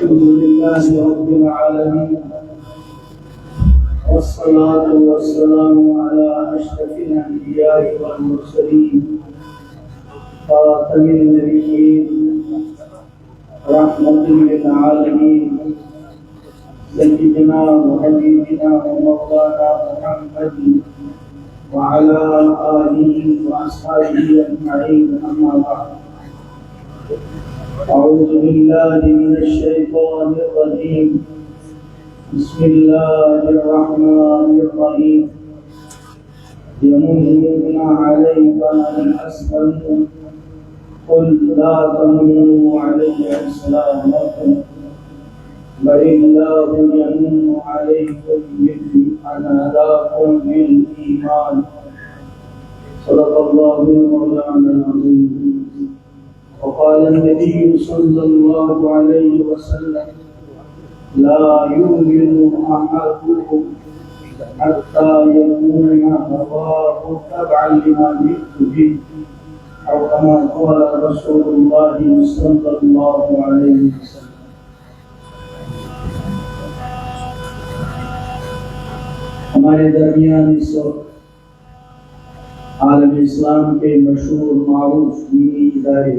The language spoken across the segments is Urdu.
الحمد لله رب العالمين، والصلاة والسلام على أشرف الأنبياء والمرسلين، خاتم النبيين، رحمة للعالمين، سيدنا وحبيبنا ومولانا محمد وعلى آله وأصحابه أجمعين، أما بعد. أعوذ بالله من الشيطان الرجيم. بسم الله الرحمن الرحيم. يمنون عليك أن أسلموا قل لا تمنوا علي إسلامكم بل الله يمن عليكم أن هداكم للإيمان. صدق الله مولانا العظيم. وقال النبي صلى الله عليه وسلم: لا يؤمن أحدكم حتى يكون هواه تبعا لما جئت به، أو كما قال رسول الله صلى الله عليه وسلم. ہمارے درمیان اس وقت عالم اسلام کے مشہور معروف دینی ادارے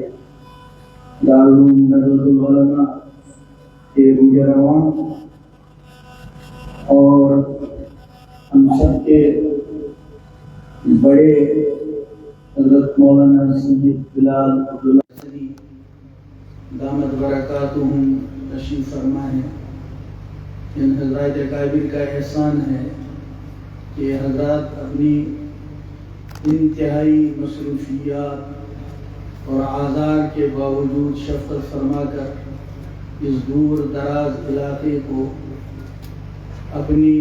دارالعلوم ندوۃ العلماء کے رواں اور ہم سب کے بڑے حضرت مولانا سید بلال عبداللہ دامت برکاتہم تشریف فرما ہے. ان حضرات اکابر کا احسان ہے کہ حضرات اپنی انتہائی مصروفیات اور آزار کے باوجود شفقت فرما کر اس دور دراز علاقے کو اپنی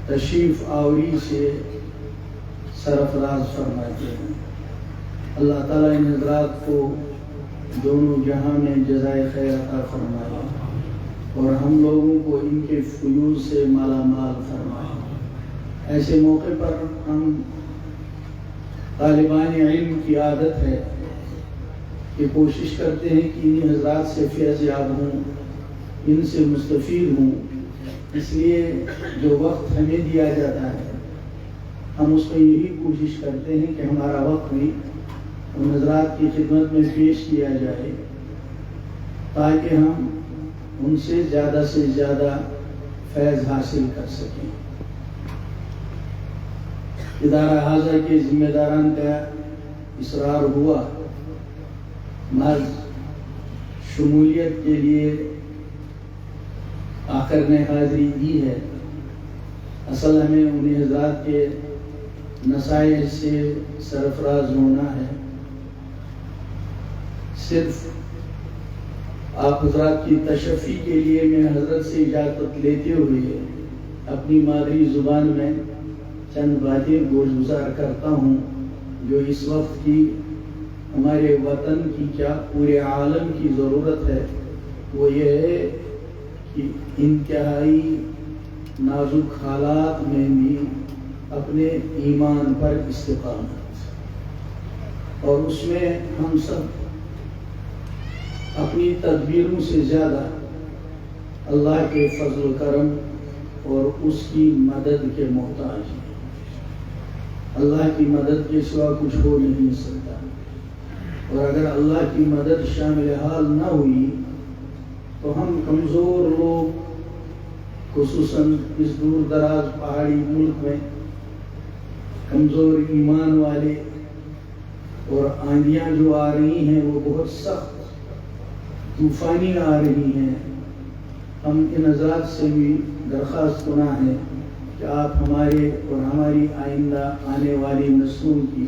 تشریف آوری سے سرفراز فرماتے ہیں. اللہ تعالیٰ ان حضرات کو دونوں جہاں میں جزائے خیر عطا فرمائے اور ہم لوگوں کو ان کے فیوز سے مالا مال فرمائے. ایسے موقع پر ہم طالبان علم کی عادت ہے کہ کوشش کرتے ہیں کہ انہی حضرات سے فیض یاب ہوں، ان سے مستفید ہوں. اس لیے جو وقت ہمیں دیا جاتا ہے ہم اس کو یہی کوشش کرتے ہیں کہ ہمارا وقت بھی ان حضرات کی خدمت میں پیش کیا جائے تاکہ ہم ان سے زیادہ فیض حاصل کر سکیں. ادارہ حاضر کے ذمہ داران کا اصرار ہوا محض شمولیت کے لیے آخر نے حاضری دی ہے. اصل ہمیں انہیں حضرات کے نصائح سے سرفراز ہونا ہے. صرف آپ حضرات کی تشفی کے لیے میں حضرت سے اجازت لیتے ہوئے اپنی مادری زبان میں چند باتیں گزار کرتا ہوں جو اس وقت کی ہمارے وطن کی کیا پورے عالم کی ضرورت ہے. وہ یہ ہے کہ انتہائی نازک حالات میں بھی اپنے ایمان پر استقامت، اور اس میں ہم سب اپنی تدبیروں سے زیادہ اللہ کے فضل و کرم اور اس کی مدد کے محتاج ہیں. اللہ کی مدد کے سوا کچھ ہو نہیں سکتا، اور اگر اللہ کی مدد شامل حال نہ ہوئی تو ہم کمزور لوگ، خصوصاً اس دور دراز پہاڑی ملک میں کمزور ایمان والے، اور آندیاں جو آ رہی ہیں وہ بہت سخت طوفانی آ رہی ہیں. ہم ان حضرات سے بھی درخواست گناہ ہے کہ آپ ہمارے اور ہماری آئندہ آنے والی نسلوں کی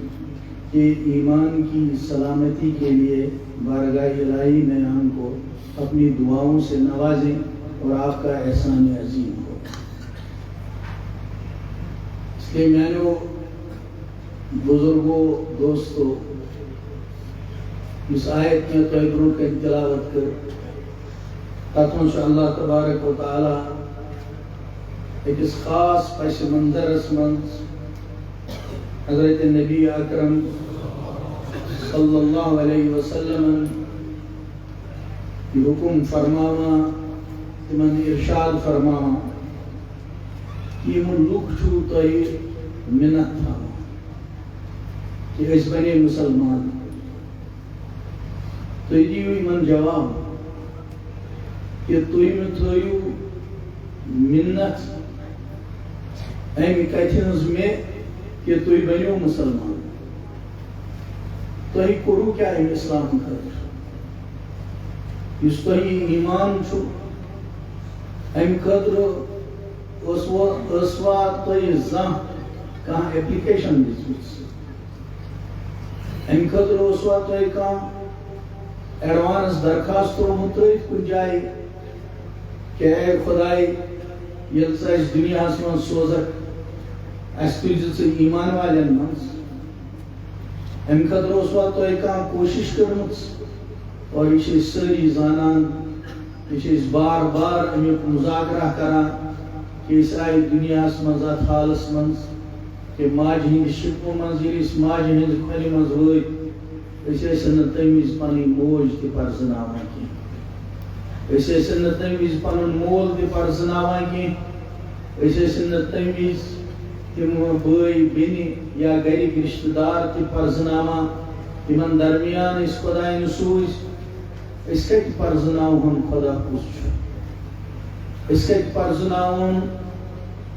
ایمان کی سلامتی کے لیے بارگاہ الہی میں ہم کو اپنی دعاؤں سے نوازیں اور آپ کا احسان عظیم ہو. اس لیے میں نے بزرگوں، دوستوں، اس آیت میں قیدروں کا تلاوت کر تاتوں سے اللہ تبارک و تعالی ایک اس خاص پس منظر اسمنز حضرت نبی اکرم صلی اللہ علیہ وسلم کہ حکم فرماوا تمن ارشاد فرماوا کہ یمن لوک چھو تۄہہِ منت تھاوان کہ أسۍ بنے مسلمان تُہۍ دِیِو یمن جواب کہ تُہۍ مےٚ تھٲیِو منت امہِ کتھِ ہٕنٛز مےٚ کہ تُہۍ بنیو مسلمان تۄہہِ کوٚروٕ کیٛاہ امہِ اسلام خٲطرٕ یُس تۄہہِ ایمان چھُ امہِ خٲطرٕ ٲسوا تۄہہِ زانٛہہ کانٛہہ ایپلِکیشن دِژمٕژ امہِ خٲطرٕ اوسوا تۄہہِ کانٛہہ ایڈوانس درخواست ترٛوومُت ترٛٲیِتھ کُنہِ جایہِ کہ اے خۄداے ییٚلہِ ژٕ اَسہِ دُنیاہس منٛز سوزکھ اَسہِ تُلزِ ژٕ ایمان والٮ۪ن منٛز امہِ خٲطرٕ اوسوا تۄہہِ کانٛہہ کوٗشِش کٔرمٕژ اور یہِ چھِ أسۍ سٲری زانان یہِ چھِ أسۍ بار بار امیُک مُذاکرہ کران کہ أسۍ آیہِ دُنیاہس منٛز اتھ حالس منٛز کہ ماجہِ ہٕنٛدِ شِکمہٕ منٛز ییٚلہِ أسۍ ماجہِ ہٕنٛدِ کھۄنہِ منٛز وٲتۍ أسۍ ٲسِن نہٕ تمہِ وِزِ پنٕنۍ موج تہِ پرزناوان کینٛہہ أسۍ ٲسِن نہٕ تمہِ وِزِ پنُن مول تہِ پرزناوان کینٛہہ أسۍ ٲسِن نہٕ تمہِ وِزِ تِم بٲے بیٚنہِ یا گرِکۍ رِشتہٕ دار تہِ پرزناوان یِمن درمیان أسۍ خۄداینہِ سوٗزۍ أسۍ کتہِ پرزناوہون خۄدا کُس چھُ أسۍ کتہِ پرزناوہون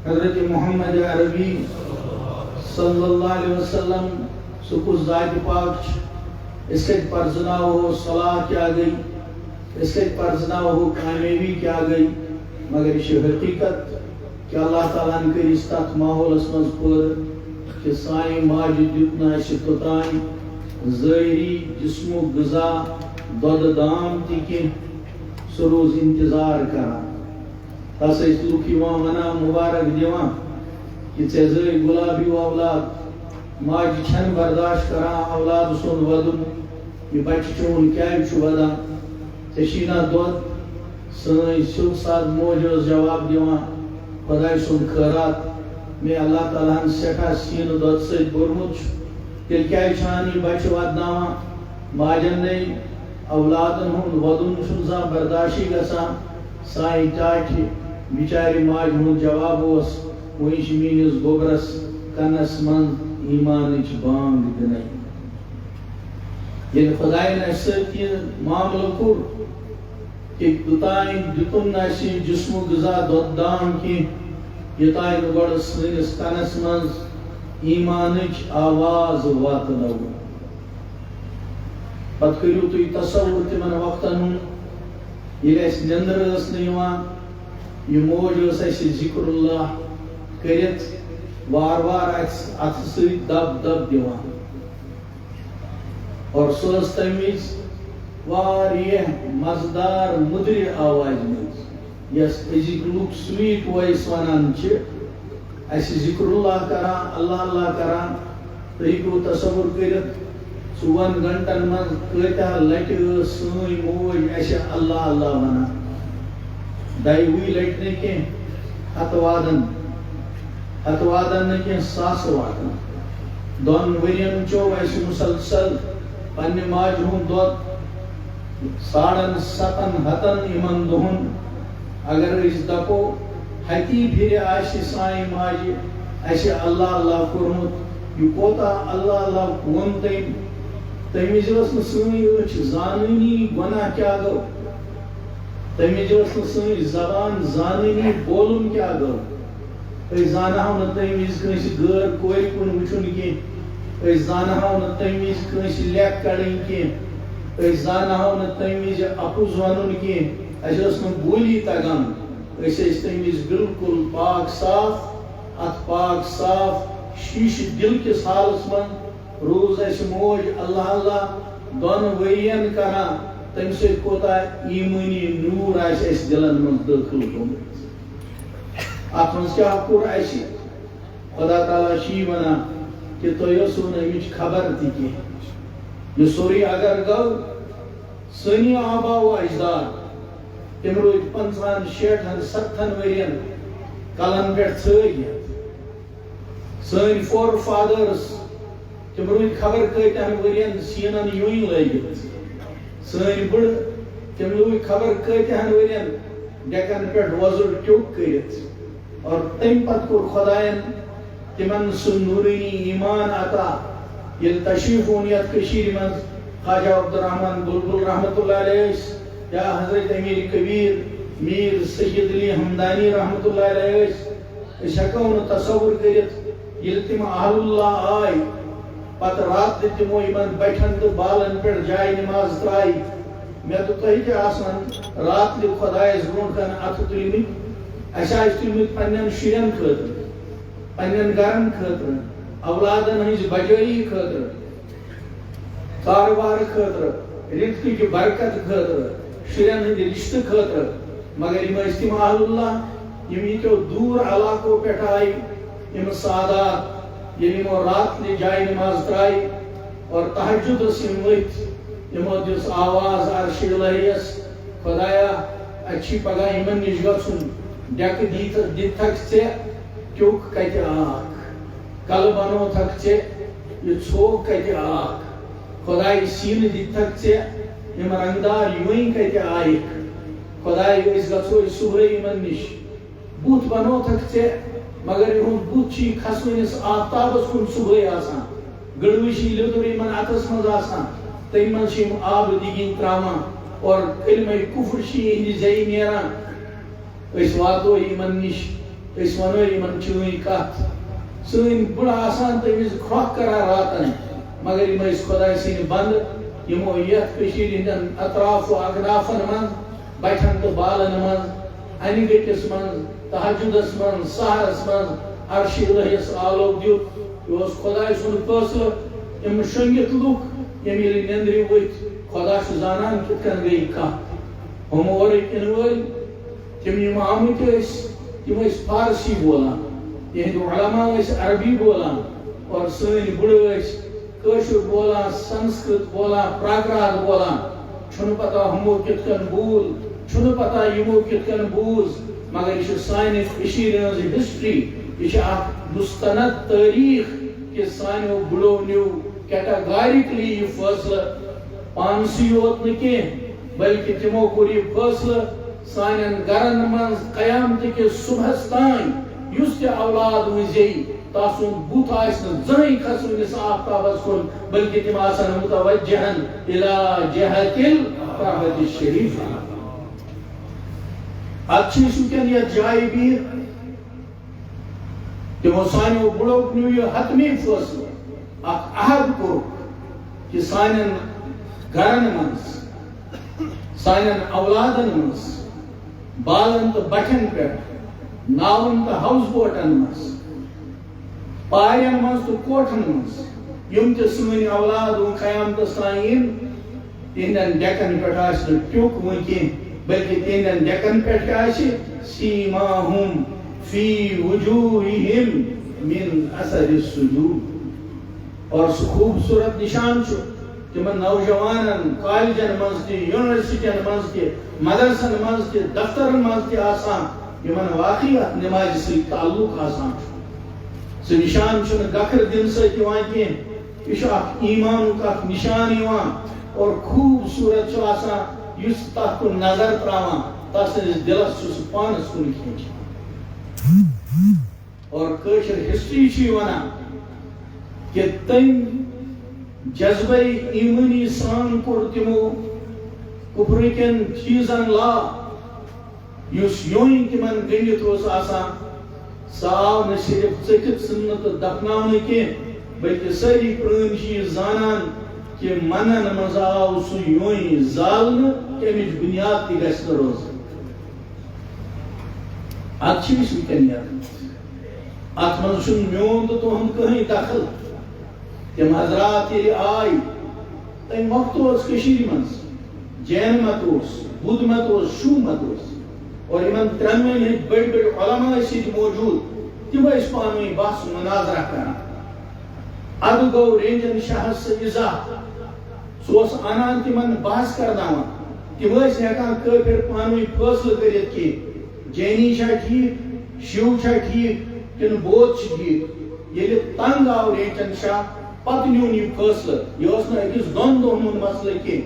حضرت محمد عربی صلی اللہ علیہ وسلم سُہ کُس ذاتہِ پاک چھُ أسۍ کتہِ پرزناوہو صلاح کیٛاہ گٔے أسۍ کتہِ پرزناوہو کامیٲبی کیٛاہ گٔے مگر یہِ چھِ حقیٖقت کہ اللہ تعالیٰ ہن کٔرۍ أسۍ تتھ ماحولس منٛز پٲدٕ کہ سانہِ ماجہِ دیُت نہٕ اَسہِ توٚتانۍ ظٲہری جسمُک غذا دۄدٕ دام تہِ کینٛہہ سُہ روٗز انتظار کران تس ٲسۍ لُکھ یِوان ونان مُبارک دِوان کہ ژےٚ زٲے گُلاب ہیوٗ اولاد ماجہِ چھنہٕ برداشت کران اولاد سُنٛد ودُن یہِ بچہِ چون کیازِ چھُ ودان ژےٚ چھی نا دۄد سٲنۍ سیوٚد سادٕ موج ٲس جواب دِوان خۄداے سُنٛد خٲرات مےٚ اللہ تعالیٰ ہن سٮ۪ٹھاہ سیٖنہٕ دۄدٕ سۭتۍ بوٚرمُت چھُ تیٚلہِ کیازِ چھان یہِ بچہِ ودناوان ماجن نے اولادن ہُنٛد ودُن چھُنہٕ زانٛہہ برداشی گژھان سانہِ ٹاٹھہِ بِچارِ ماجہِ ہُنٛد جواب اوس وۄنۍ چھِ میٲنِس گوبرس کنس منٛز ایمانٕچ بانگ دِنٕے ییٚلہِ خۄداین اَسہِ سۭتۍ یہِ معاملہٕ کوٚر کہ توٚتانۍ دِتُن نہٕ اَسہِ یہِ جسمُک غذا دۄدٕ دام کینٛہہ یوٚتانۍ نہٕ گۄڈٕ سٲنِس کنس منٛز ایمانٕچ آواز واتنٲو پتہٕ کٔرِو تُہۍ تصوُر تِمن وقتن ہُنٛد ییٚلہِ اَسہِ نیٚنٛدٕر ٲس نہٕ یِوان یہِ موج ٲس اَسہِ ذِکر اللہ کٔرِتھ وارٕ وارٕ اَتھٕ سۭتۍ دب دب دِوان اور سۄ ٲس تمہِ وِزِ واریاہ مزٕدار مٔدرِ آوازِ منٛز یۄس أزِکۍ لُکھ سُویٖٹ وایِس ونان چھِ اَسہِ ذِکر اللہ کران اللہ اللہ کران تُہۍ ہیٚکِو تصوُر کٔرِتھ 4 گنٹن منٛز کۭتیاہ لٹہِ ٲس سٲنۍ موج اَسہِ اللہ اللہ ونان 2 لٹہِ نہٕ کینٛہہ ہتہٕ وادن نہٕ کینٛہہ ساسہٕ وادن 2 ؤرین چوٚو اَسہِ مُسلسل پننہِ ماجہِ ہُنٛد دۄد 7.5 ہتن یِمن دۄہن اگر أسۍ دپو ہتی پھِرِ آسہِ سانہِ ماجہِ اَسہِ اللہ اللہ کوٚرمُت یہِ کوتاہ اللہ اللہ ووٚن تٔمۍ تمہِ وِزِ ٲس نہٕ سٲنۍ أچھ زانٲنی گۄناہ کیٛاہ گوٚو تمہِ وِزِ ٲس نہٕ سٲنۍ زبان زانٲنی بولُن کیٛاہ گوٚو أسۍ زانہو نہٕ تمہِ وِزِ کٲنٛسہِ غٲر کورِ کُن وٕچھُن کینٛہہ أسۍ زانہو نہٕ تمہِ وِزِ کٲنٛسہِ لیٚکھ کڑٕنۍ کینٛہہ أسۍ زانہو نہٕ تمہِ وِزِ اَپُز وَنُن کینٛہہ اَسہِ ٲس نہٕ بولی تگان أسۍ ٲسۍ تمہِ وِزِ بِلکُل پاک صاف اتھ پاک صاف شیٖشہِ دِل کِس حالس منٛز روٗز اَسہِ موج اللہ اللہ 2 ؤرین کران تمہِ سۭتۍ کوتاہ ایٖمٲنی نوٗر آسہِ اَسہِ دِلن منٛز دٲخل گوٚمُت اتھ منٛز کیٛاہ کوٚر اَسہِ خۄدا تعالیٰ چھُ یی ونان کہ تۄہہِ ٲسوٕ نہٕ امِچ خبر تہِ کینٛہہ یہِ سورُے اگر گوٚو سٲنی آبا و اجداد تِم روٗدۍ 50 60 70 ؤرین کلن پٮ۪ٹھ ژھٲگِتھ سٲنۍ فور فادٲرٕس تِم روٗدۍ خبر کۭتیاہن ؤرین سیٖنن یوٗنۍ لٲگِتھ سٲنۍ بٕڑٕ تم لوگ خبر کتہن ورین ڈیکن پہ وزر ٹیوک کرت اور تم پت کور خدائن تمن سن نورانی ایمان عطا یل تشریف اونیت کشیر من خواجہ عبدالرحمن بلبل رحمت اللہ علیہ یا حضرت امیر کبیر میر سید علی حمدانی رحمت اللہ علیہ اس ہکو تصور کرت یل تم اہل اللہ آئی پت رات تمو یمن بیٹھن تو بالن پہ جائے نماز ترائی میں تو تہی کے آسان رات لی خدای زبون کن اتھ تلمت ایسا اس تلمت پنن شیرن خطر پنن گرن خطر اولادن ہنز بجائی خطر کاروبار خطر رزق کی برکت خطر شیرن ہند رشتہ خطر مگر یم استماع اللہ یم یہ دور علاقوں پہ آئی یم سادات یم رات لی جائے نماز ترائی اور تہجد سم وت یمو دس آواز عرش الہیس خدایا اچھی پگہ یمن نش گژھن ڈیک دتھک ژے کیوک کتہ آکھ کل بنو تھک ژے یہ ژھوک کتہ آکھ خدائی سین دتھک ژے یم رنگدار یویں کتہ آئک خدائی اس گژھو صبح یمن نش بوت بنو تھک ژے مگر یہ بوت چھ کھسونس آفتابس کن صبح آسان گڑوشی لیدر یمن اتس مز آسان تم من آب دگین تراوان اور کلمہ کفر ہند زی نیران اس واتو یمن نش اس ونو یمن چوئی کت سن بڑا آسان تمس کھوکھ کران راتن مگر یم اس خدا سن بند یمو یت کشیر ہندن اطراف و اکنافن من بیٹھن تو بالن من ان گٹس من تہجدس من سحرس من عرش الہیس آلوک دیت یہ خدا سن فیصلہ یم شنگت لوک یم یل نندری وت خدا چھ زانان کت کن گئی کت ہم اور ان ول تم یم آمت تم فارسی بولان تہند علماء عربی بولان اور سن بڑ کشر بولان سنسکرت بولان پراکرات بولان چھن پتہ ہمو کت کن بول چھن پتہ یمو کت کن بوز مگر یہ سانہ کشیر ہنز ہسٹری یہ اخ مستند تاریخ کہ سانو بڑو نیو کیٹاگارکلی یہ فیصلہ پانسی یوت نی بلکہ تمو کور یہ فیصلہ سان گرن من قیامت کے صبحس تان اس تہ اولاد وزی تاسن بت آس زہیں کھسونس آفتابس کن بلکہ تم آسن متوجہن الی جہت الکعبۃ الشریفہ اچھی سکن یہ جائے بھی تمو سانو بڑو نیو یہ حتمی فیصلہ اخ عہد کو کہ سانن گرن من سانن اولادن من بالن تو بٹن پہ ناون تو ہاؤس بوٹن من پارین من تو کوٹن من یم تہ سن اولاد قیامت تین تہندن ڈیکن پہ آس ٹیوک ون بلکہ تہندن ڈیکن پہ سیماہم فی وجوہہم من اثر السجود اور خوبصورت نشان تمن نوجوانن کالجن مز یونیورسٹین مز مدرسن مز دفترن مز آسان یمن واقعی نماز سی تعلق آسان سہ نشان گکھر دن سان کی یہ ایمان اخ نشان اور خوبصورت آسان اس تک کن نظر تراوان تس دلس پانس کن کھینچان اور کشر ہسٹری ونان کہ تم جذبہ ایمانی سان کور تمو کفر کن چیزن لا اس یویں تمن گنڈت روز آسان ساو نہ صرف ژٹت ژھنہ تو دفناؤن کی بلکہ ساری پرٲنۍ چیز زانان کہ منن مز آو سہ یویں زالنہ تمچ بنیاد تہ گژھِ نہ روزٕنۍ اتھ چھ اس وٕنکٮ۪ن ات من چھُنہٕ میون تہٕ تُہُنٛد کٕہٕنۍ دخل تم حضرات یہ آئی تم وقت کشیر من جین مت بدھ مت شو مت اور ان ترین بڑ بڑ علماء ست موجود تم پانوی بحث مناظرہ کران اد گو رینجن شاہس اضا سہ انان تمن بحث کرناوان تم ہیکان کافر پانوی فیصلہ کرت کہ جینی چھا ٹھیک شیو چھا ٹھیک کن بودھ ٹھیک یل تنگ آو رینجن شاہ پتہ نیون یہ فیصلہ یہ نا اکس دون دہن ہند مسئلہ کی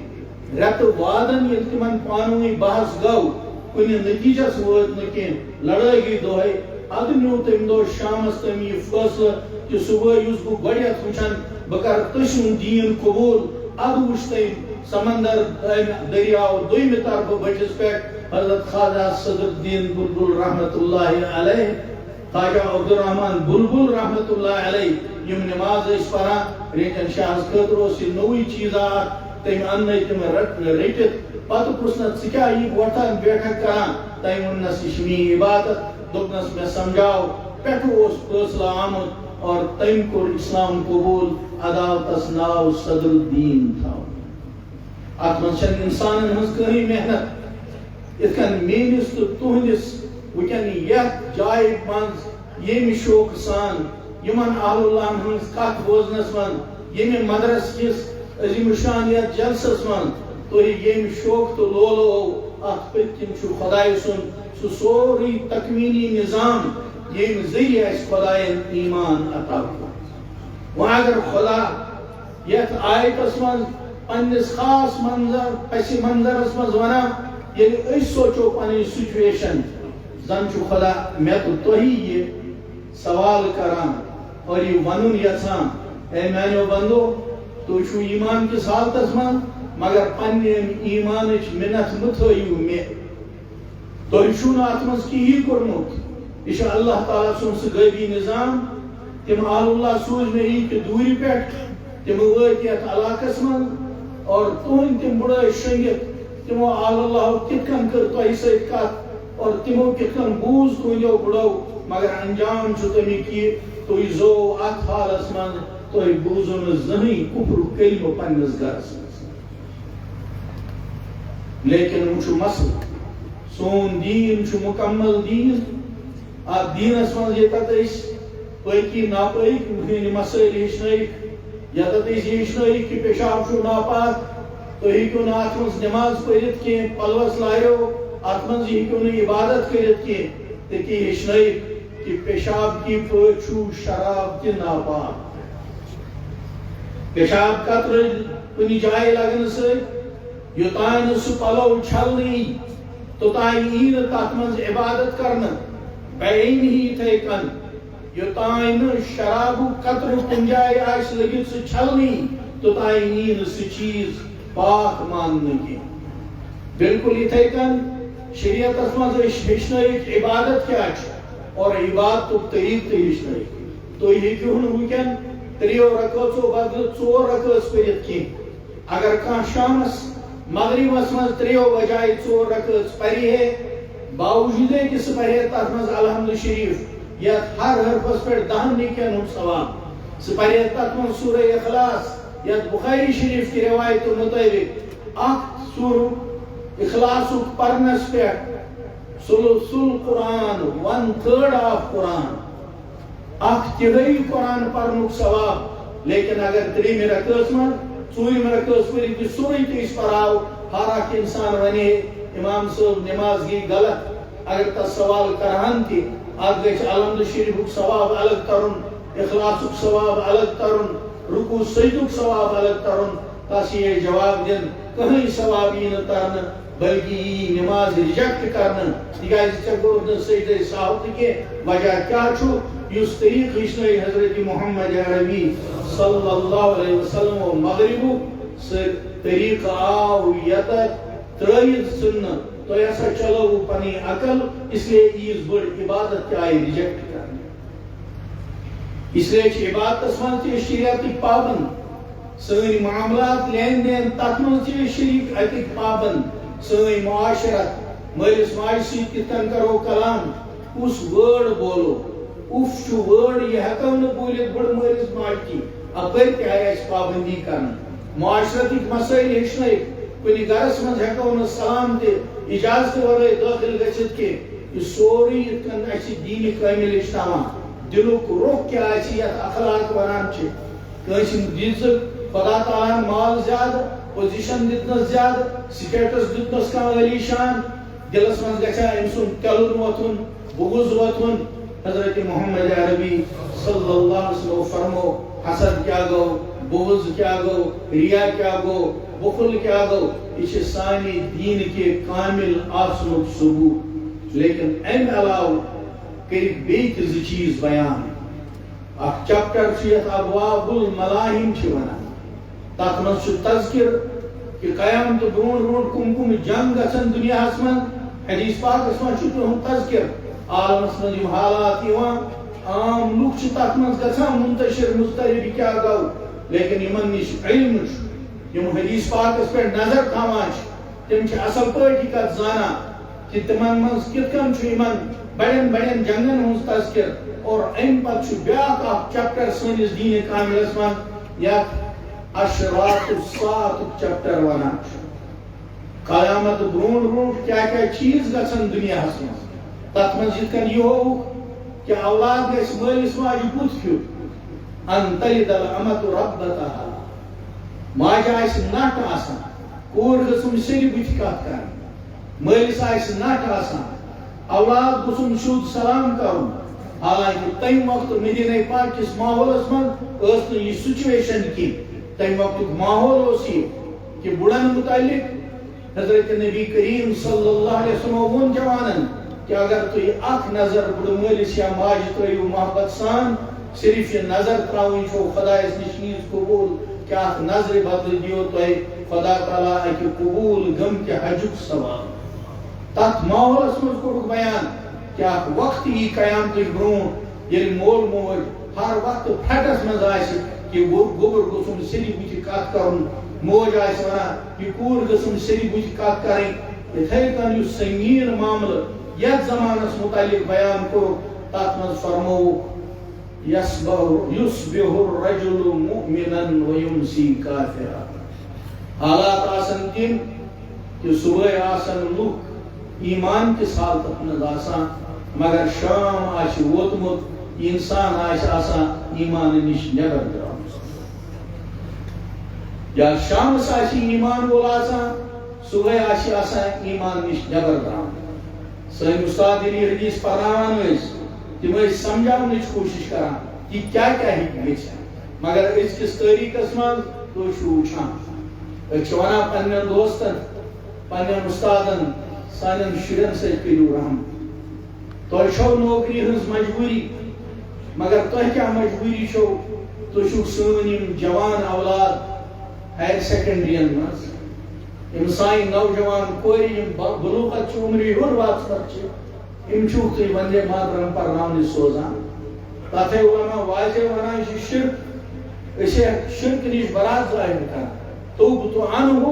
رت وادن یل تمن پانوی بحث گو کن نتیجس وات نکین لڑائی گئی دہائی اد نیو تم دہ شامس تم یہ فیصلہ کہ صبح اس بہ گۄڈنیتھ وچھان بہ کر تسن دین قبول اد وچھ تم سمندر دریاو دویمہ طرف بٹس پہ حضرت خواجہ صدر الدین بلبل رحمت اللہ علیہ خواجہ عبدالرحمن بلبل رحمت اللہ علیہ یم نماز اس پران ریٹن شاہ خطر اس نوی چیزات تم ان تم رٹت پتہ پرسنت ثہ یہ وٹان بیٹھک کران تم ونس یہ می عبادت دپنس میں سمجھاؤ پٹھو اس فیصلہ آمد اور تم کور اسلام قبول عدالتس ناو صدر الدین تھا ات من انسان ہز کہیں محنت اتکن میس تو تہندس وکن یت جائے من یم شوق سان یمن اہل اللہ ہز کت بوزنس من یم مدرس کس عظیم شان یت جلسس من تو یم شوق تو لولو ات پتم خدائے سن سہ سوری تکوینی نظام یم ذریعہ اس خدائن ایمان عطا وہ اگر خدا یت آیتس من پنس خاص منظر پس منظرس مز ونان یل اس سوچو پنی سچویشن زن چھ خدا میں تو تھی یہ سوال کران اور یہ ونن یژھان اے میانو بندو تو چھو ایمان کس حالتس من مگر پنہ ایمان منت متھیو مے تو چھو نا ات مز کی کورمت یہ اللہ تعالیٰ سن سہ غیبی نظام تم آل اللہ سوز میں کہ دوری پہ تم وات یت علاقس من اور تہند تم بڑے شنگت تمو آل اللہ کت کن کر تہ ست کت اور تمو کت کن بوز تہندو بڑو مگر انجام چھ تمی کی تھی زو ات حالس من تہ بوزو نا زہین کفر کلمہ پنس گرس لیکن وہ مسئلہ سون دین چھ مکمل دین ات دینس من یتت پاکی ناپاک مسائل ہچنائک یتت ہچنائک کہ پیشاب چھ ناپاک تو ہیکو نا ات من نماز پڑھت کی پلوس لائرو ات من ہیکو نا عبادت کرت کی تھی ہچنائک کہ پیشاب کی پاک چھ شراب تہ ناپاک پیشاب قطر کنی جائے لگن ست یوتان سہ پلو چھلنی توتان ای تت من عبادت کرنا بین ہی اتھے کن یوتان شراب قطر کن جائے آس لگت سہ چھلنی توتان ای سہ چیز پاک ماننے کی بالکل اتھے کن شریعت من ہچنائک عبادت کیا اور عبادت طریق تہ ہچنائک تو یہ کیوں ونکن تریو رکعتو بدل 4 رکعت پڑھت کی اگر کان شامس مغربس من تریو بجائے 4 رکعت پڑھی ہے باوجود کہ سہ پڑھے تر من الحمد شریف یت ہر حرفس پہ 10 نیکین ثواب سہ پڑھے تر من سورہ اخلاص یت بخاری شریف کی روایت مطابق اخ سورہ اخلاص پرنس پہ ثلث قرآن 1/3 آف قرآن اخ تہائی قرآن پرنک ثواب لیکن اگر 3 رکعت من 4 رکعت پڑھی کہ سورہ تیس پڑھاو ہر اخ انسان ونی امام صاحب نماز گئی غلط اگر تس سوال کرہن تہ ات گھ الحمد شریف ثواب الگ ترن اخلاص ثواب الگ ترن رکوع سجدک ثواب الگ ترن تس یہ جواب دن کہیں ثواب یہ ترن بلکہ یہ نماز ریجیکٹ کرنا تکیاز ژے گوٚوُتھ نہٕ سجدہ سہو تہ کینٛہہ وجہ کیا چھُ یُس طریق ہچنٲے حضرت محمد عربی صلی اللہ علیہ وسلم و مغربک سہ طریق آو یتت ترٲیِتھ ژھٕننہٕ تۄہہِ ہسا چلٲوٕ پنٕنۍ عقل اس لیے عیٖذ بٔڑ عبادت تہِ آیہِ رِجیکٹ کرنہٕ اس لیے چھِ عبادتس منٛز تہِ شریعتٕکۍ پابنٛد سٲنۍ معاملات لین دین تتھ منٛز تہِ شریعت اتٕکۍ پابنٛد سٲنۍ معاشرت مٲلِس ماجہِ سۭتۍ کِتھ کٔنۍ کرو کلام کُس وٲڈ بولو اف چھُ وٲڈ یہِ ہٮ۪کو نہٕ بوٗلِتھ بٔڑ مٲلِس ماجہِ کِہیٖنۍ اپٲرۍ تہِ آیہِ اَسہِ پابنٛدی کرنہٕ معاشرتٕکۍ مسٲیل ہیٚچھنٲیِکھ کُنہِ گرس منٛز ہٮ۪کو نہٕ سلام تہِ اجازتہٕ ورٲے دٲخل گٔژھِتھ کینٛہہ یہِ سورُے یِتھ کٔنۍ اَسہِ دیٖنہِ کٲمِل ہیٚچھناوان دِلُک رُخ کیٛاہ آسہِ یتھ اخلاق ونان چھِ کٲنٛسہِ دِژٕکھ خدا تعالیٰ ہن مال زیادٕ پوزیشن دِتنس زیادٕ سٹیٹس دِتنس کانٛہہ عٲلی شان دلس منٛز گژھِ أمۍ سُنٛد تیلُن وۄتھُن بغض وۄتھُن حضرت محمد عربی صلی اللہ علیہ وسلم فرمو حسد کیا گو بغض کیا گو ریا کیا گو بخل کیا گو یہ سانی دین کے کامل آسنک ثبوت لیکن ام علاوہ کر بیت ز چیز بیان اخ چپٹر چھ ابواب الملاہم چھ ونان تک مز تذکر کہ قیامت برون برون کم کم جنگ گژھن دنیا من حدیث پاک من تہد تذکر عالمس من حالات عام لوگ تک من گژھان منتشر مسترب کیا گو لیکن یمن نش علم یم حدیث پاکس پہ نظر تھوان تم اصل پاٹھی کت زانا کہ تمن مز کت کن یمن بڑین بڑین جنگن ہز تذکر اور ام پتہ بیاکھ اکھ چپٹر سنس دین کاملس من یتھ اشراط الساعت چپٹر ونان قیامت برون برون کیا چیز گژھن دنیا من تک من یت کن یہ ہو کہ اولاد گژھِ مٲلِس ماجہِ بُتھ پھیُر ان تلد الامت ربتها ماجہِ آسہِ نٹ آسان کوٗر گٔژھٕم سیٚرِ بُتھِ کتھ کرٕنۍ مٲلِس آسہِ نٹ آسان اولاد گوٚژھُم سیوٚد سلام کرُن حالانکہ تمہِ وقتہٕ مدینہ پاک کس ماحولس من ٲس نہٕ یہِ سچویشن کینٛہہ تمہِ وقتُک ماحول اوس یہِ کہ بُڑن متعلق حضرت نبی کریم صلی اللہ علیہ وسلم ووٚن جوانن کہ اگر تُہۍ اکھ نظر بُڑٕ مٲلِس یا ماجہِ ترٲیِو محبت سان صرف یہ نظر تراؤن چھو خدایس نش چیز قبول کہ اخ نظر بدل دیو تہ خدا تعالیٰ اکہ قبول غم کے حجک ثواب تک ماحولس من کورک بیان کہ اخ وقت یہ قیامت برون یل مول موج ہر وقت پھٹس مز آس کہ گوبر گوسم سری بُتھ کت کرن موج آس ونان یہ کور گژھم سری بُتھ کت کریں اتھے کن اس سنگین معاملہ یتھ زمانس متعلق بیان کورک تک مز فرمو یصبح الرجل مؤمنا ویمسی کافرا حالات آسن تم کہ صبح آسن لوگ ایمان کس حالت مز آسان مگر شام آس ووتمت انسان آسان ایمان نش نبر درامت یا شامس آس ایمان وول آسان صبح آسان ایمان نش نبر درامت سن استاد ییٚلہِ حدیث پرناوان تم سمجھاونٕچ کوشش کران کہ کیا ہیٚکہِ گٔژھِتھ مگر أزکِس تٲریٖخس منٛز تُہۍ چھِو وٕچھان أسۍ چھِ ونان پننٮ۪ن دوستن پننٮ۪ن استادن سانٮ۪ن شُرٮ۪ن سۭتۍ کٔرِو رحم تۄہہِ چھو نوکری ہٕنٛز مجبوٗری مگر تۄہہِ کیٛاہ مجبوٗری چھو تُہۍ چھِو سٲنۍ یِم جوان اولاد ہایر سیکنڈرین منٛز یِم سانہِ نوجوان کورِ یِم بلوغت چھِ عمرِ ہیوٚر واتمژ چھِ یم چھُکھ تُہۍ وندے ماترم پرناونہِ سوزان تتھے علماء واضح ونان یہ شرک اسے شرک نش برات ظاہر کران توبت عنہ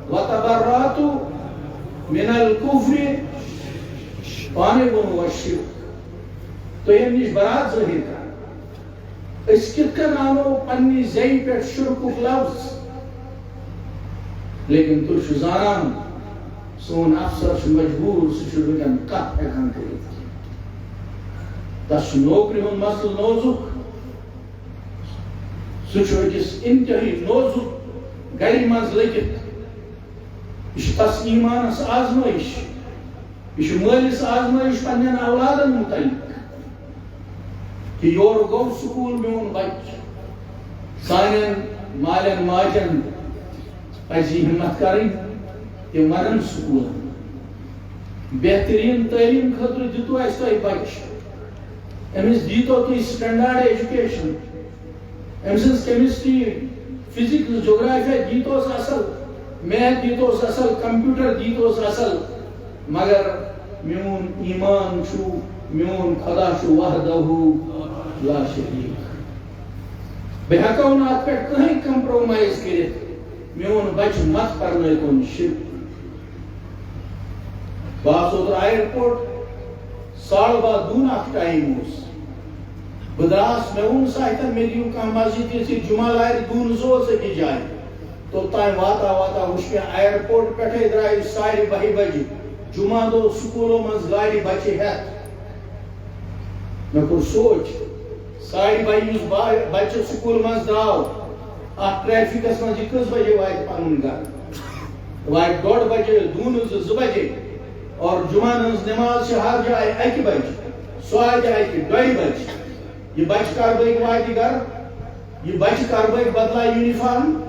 وتبرأت من الكفر پانے ون والشرک تو یم نش برات ظاہر کران اس کت کن آنو پننی زی پہ شرکک لفظ لیکن تو چھو زانان سون افسر چھ مجبور سہ ونکن کت ہیکان کٔرِتھ تس نوکری ہند مسل نوزک سہ أکس انتہائی نوزک گھر مز لگت یہ تس ایمانس آزمائش یہ مالس آزمائش پنن اولادن متعلق کہ یور گو سکول میون بچ سانن مالن ماجن پزِ ہمت کریں تم ون سکول بہترین تعلیم خاطر دتو اس تہ بچ امس دیتو تھی سٹینڈارڈ ایجوکیشن امس کیمسٹری فزکس جغرافیہ دیتوس اصل میتھ دیتوس اصل کمپیوٹر دیتوس اصل مگر میون ایمان چھو میون خدا چھو وحدہ لا شریک بہ ہیکو نہ ات پہ کہیں کمپرومائز کرت میون بچ مت پرنٲے کُن شرک بہٕ اوسُس ایئرپورٹ 12:30 اکھ ٹائم اوس بہٕ دراس مےٚ ووٚن ساحِتن مےٚ دِیِو کانٛہہ مسجد ییٚتہِ جمعہ لارِ دوٗن زٕ اوس أکِس جایہِ توٚتام واتا واتا وٕچھ مےٚ ایئرپورٹ پٮ۪ٹھَے درٛاے 12:30 بجہِ جمعہ دۄہ سکوٗلو منٛز گاڑِ بچہِ ہٮ۪تھ مےٚ کوٚر سونٛچ 12:30 یُس بچہِ سکوٗل منٛز درٛاو اتھ ٹریفکس منٛز یہِ کٔژ بجے واتہِ پنُن گرٕ واتہِ 1:30 بجے دوٗنہٕ 2 بجے اور جمعہ ہٕنٛز نماز چھِ ہر جایہِ 1 بجہِ سۄ واتہِ اَتہِ 2:30 بجہِ یہ بچہ کر بٲگۍ واتہِ گھر یہ بچہ کر بٲگۍ بدلایہِ یونیفارم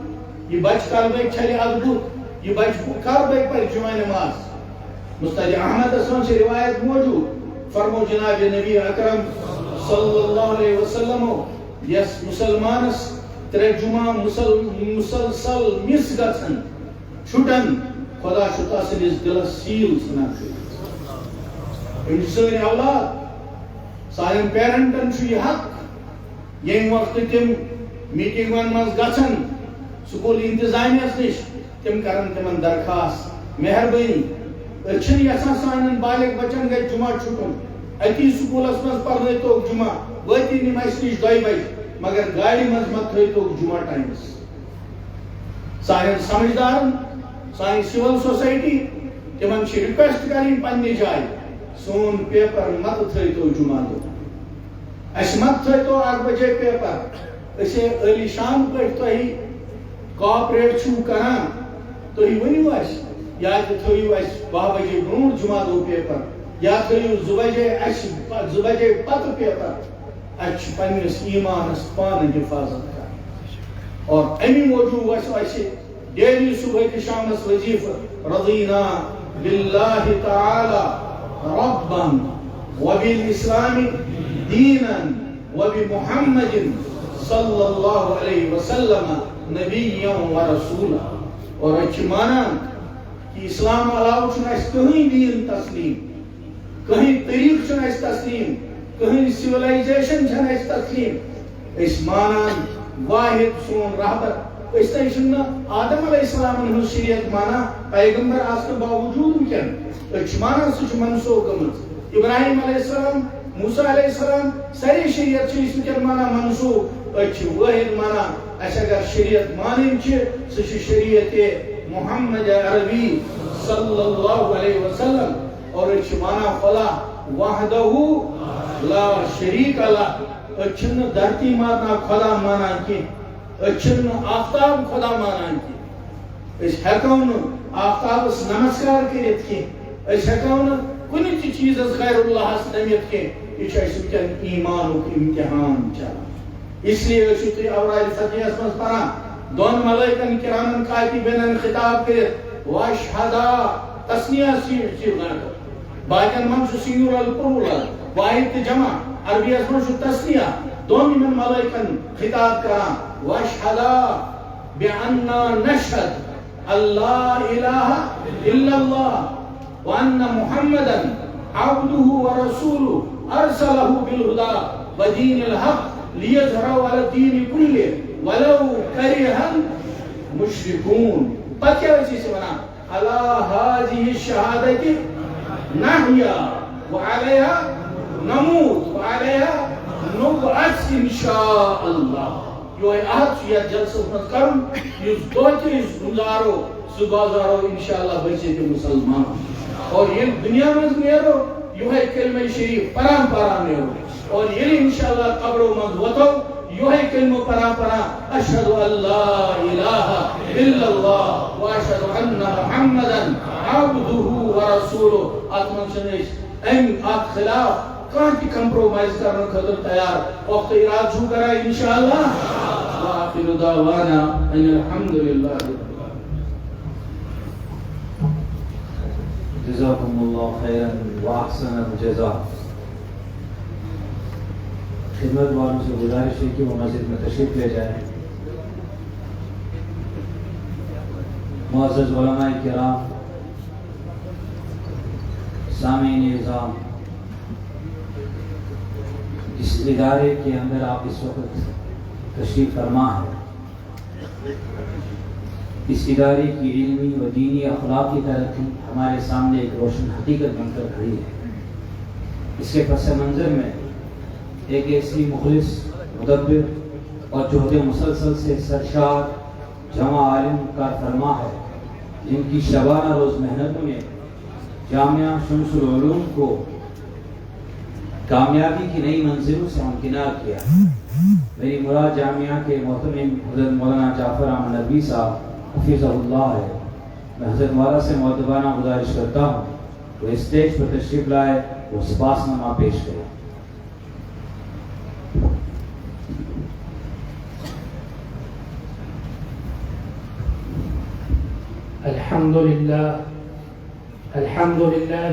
یہ بچ کر بھائی چھلے ادبت یہ بچ کر بھائی پر جمعہ نماز مستدی احمد اسلام سے روایت موجود فرمو جناب نبی اکرم صلی اللہ علیہ وسلم یس مسلمانس ترے جمعہ مسلسل مس گژھن چھٹن خدا چھُ تسندس دلس سیل ژھٕنان کٔرِتھ سٲنۍ اولاد سانٮ۪ن پیرنٹن چھُ یہ حق ییٚمہِ وقتہٕ تِم میٖٹِنٛگن منٛز گژھن سکوٗل انتظامیہس نِش تِم کرن تِمن درخواست مہربٲنی أسۍ چھِنہٕ یژھان سانٮ۪ن بالغ بچن گژھِ جمعہ چھُٹُن أتی سکوٗلس منٛز پرنٲیتوکھ جمعہ وٲتی یِم اَسہِ نِش 2 بجہِ مگر گاڑِ منٛز مہ تھٲیتوکھ جمعہ ٹایمس سانٮ۪ن سمجھدارن سانہِ سول سوسائٹی تِمن چھِ رِکویسٹ کرٕنۍ پننہِ جایہِ سون پیپر مت تھٲیتو جمعہ دۄہ اَسہِ مت تھٲیتو 1 بجے پیپر أسۍ عٲلی شان پٲٹھۍ تۄہہِ کاپریٹ چھِو کران تُہۍ ؤنِو اَسہِ یا تہِ تھٲیِو اَسہِ 12 بجے برونٛٹھ جمعہ دۄہ پیپر یا تھٲیِو 2 بجے اَسہِ 2 بجے پتہٕ پیپر اَسہِ چھُ پننِس ایٖمانس پانہٕ حفاظت کرٕنۍ اور اَمہِ موٗجوٗب گژھِ اَسہِ ڈیلی صبح تہٕ شامس وظیفہٕ رضینا باللہ تعالی ربًا وبالاسلام دینا وبمحمد صلی اللہ علیہ وسلم نبیا ورسولا اور اچھ مانان کہ اسلام علاوہ چھُنہٕ اَسہِ کٕہٕنۍ دیٖن تسلیم کٕہٕنۍ طریٖقہٕ چھُنہٕ اَسہِ تسلیم کٕہٕنۍ سِولایزیشن چھنہٕ اَسہِ تسلیم أسۍ مانان واحد سون رہبر أسۍ تہِ چھِنہٕ آدم علیہ السلامن ہٕنٛز شریعت مانان پیغمبر آسنہٕ باوجوٗد وٕنکٮ۪ن أسۍ چھِ مانان سُہ چھُ منسوخ گٔمٕژ ابراہیم علیہ السلام موسیٰ علیہ السلام سارے شریعت چھِ أسۍ وٕنکٮ۪ن مانان منسوخ أسۍ چھِ وٲحد مانان اَسہِ اگر شریعت مانٕنۍ چھِ سُہ چھِ شریعت محمد عربی صلی اللہ علیہ وسلم اور أسۍ چھِ مانان خدا وحدہ لا شریک لہ أسۍ چھِنہٕ دھرتی ماتنا خدا مانان کینٛہہ أسۍ چھِنہٕ آفتاب خدا مانان کینٛہہ أسۍ ہٮ۪کو نہٕ آفتابس نمسکار کٔرِتھ کینٛہہ أسۍ ہٮ۪کو نہٕ کُنہِ تہِ چیٖزس غیر اللہس نٔمِتھ کینٛہہ یہِ چھُ اَسہِ وٕنکٮ۪ن ایٖمانُک امتحان چلان اس لیے ٲسِو تُہۍ اوراد فتحیس منٛز پران 2 ملٲیکن کرامن کاتِبیٖنن خطاب کٔرِتھ واشہدا تسنیہ باقین منٛز چھُ سنگیوٗرل پلورل واحد تہٕ جمع عربیس منٛز چھُ تسنیہ 2 یِمن ملٲیکن خطاب کران واشہدا بأننا نشهد اللہ الہ الا اللہ وأن محمدا عبده ورسوله أرسله بالهدى ودين الحق ليظهره على الدين كله ولو كره المشركون پتہ ٲسۍ أسۍ ونان على هذه الشهادة نحيا وعليها نموت وعليها نبعث إن شاء الله یہ عہد چھُ یتھ جلسس منٛز کرُن یُس دۄہ تہِ أسۍ گُزارو سُہ گُزارو انشاءاللہ بٔچِتھ مسلمان اور ییٚلہِ دُنیا منٛز نیرو یِہوٚے کلمہ شریٖف پران پران نیرو اور ییٚلہِ انشاءاللہ قبرو منٛز وۄتھو یِہوٚے کلمہ پران پران اشہدُ ان لا الہ الا اللہ واشہدُ ان محمدا عبدہ ورسولہ اتھ منٛز چھِنہٕ أسۍ اَمہِ اتھ خلاف کانٛہہ تہِ کمپرومائز کرنہٕ خٲطرٕ تیار وقتہٕ ارادٕ چھُو کران انشاءاللہ وآخر دعوانا ان الحمد للہ جزاکم اللہ خیرا واحسن الجزاء. خدمت والوں سے گزارش ہے کہ وہ مسجد میں تشریف لے جائیں. معزز علماء کرام، سامعین اعظام، اس ادارے کے اندر آپ اس وقت تشریف فرما ہیں، اس ادارے کی علمی و دینی اخلاقی ترقی ہمارے سامنے ایک روشن حقیقت بن کر کھڑی ہے. اس کے پس منظر میں ایک ایسی مخلص، مدبر اور جہد مسلسل سے سرشار جمع عالم کار فرما ہے، جن کی شبانہ روز محنتوں نے جامعہ شمس العلوم کو کامیابی کی نئی منزلوں سے ہمکنار کیا. میری مراد جامعہ کے محترم حضرت مولانا جعفر احمد ندوی صاحب حفظہ اللہ ہے. میں حضرت مولانا سے مؤدبانہ گزارش کرتا ہوں وہ اسٹیج پر تشریف لائے، وہ سپاس نامہ پیش کرے. الحمد لله